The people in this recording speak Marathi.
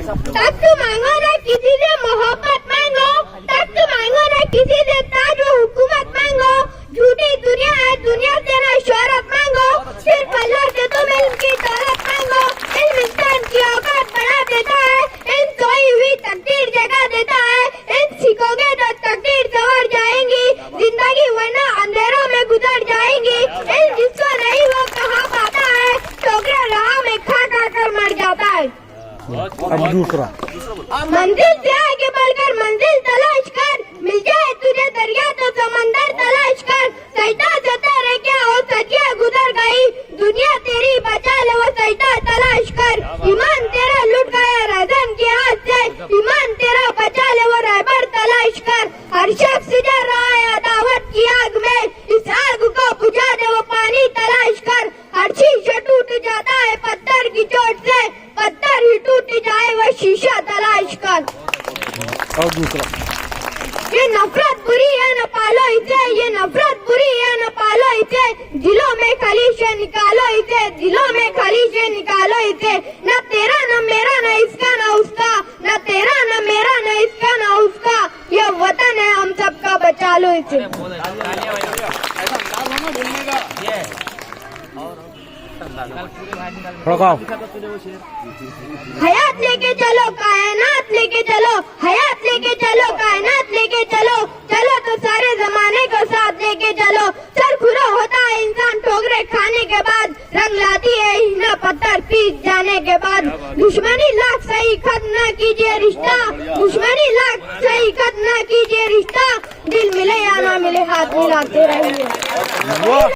तख्त मांगो ना किसी से मोहब्बत मांगो, तख्त मांगो ना किसी से ताज व हुकूमत मांगो। झूठी दुनिया है, दुनिया से ना शोहरत मांगो, सिर्फ अल्लाह से तुम इल्म की दौलत मांगो। इल्म इंसान की औकात बढ़ा देता है, इल्म सोई हुई तकदीर जगा देता है। इल्म सीखोगे तो तकदीर संवर जाएंगी, जिंदगी वरना अंधेरों में गुजर जाएंगी। इल्म जिसको नहीं वो कहाँ पाता है, ठोकरे राह में खा खा कर मर जाता है। अब दूसरा मंजिल से आगे बढ़कर मंजिल तलाश कर, मिल जाए तुझे दरिया तो समंदर तलाश कर। सजदा से तेरे क्या हो सजिया गुजर गई, दुनिया तेरी बचा ले वो सजदा तलाश कर। ईमान तेरा लुट गया रज़न के हाथ से, ईमान तेरा बचा ले वो रहबर तलाश कर। हर शख्स जल रहा है अदावत की आग में, इस आग को बुझा दे वो पानी तलाश कर। हर शीशा टूट जाता है पत्थर की चोट से, पत्थर ही टूट जाए वो शीशा तलाश कर। और दूसरा ये नफरत बुरी है न पालो इसे, ये नफरत बुरी है न पालो इसे। दिलों में खलीशे निकालो इसे, दिलों में खलीशे निकालो इसे। न तेरा न मेरा न इसका न उसका, न तेरा न मेरा न इसका न उसका। ये वतन है हम सबका, बचा लो इसे। हयात लेके चलो कायनात लेके चलो, हयात लेके चलो कायनात लेके चलो। चलो तो सारे जमाने को साथ लेके चलो। सर खुरा होता है इंसान ठोकरे खाने के बाद, रंग लाती है हिना पत्थर पीस जाने के बाद। दुश्मनी लाख सही खत्म न कीजिए रिश्ता, दुश्मनी लाख सही खत्म न कीजिए रिश्ता। दिल मिले या ना मिले हाथ मिलाते रहिए।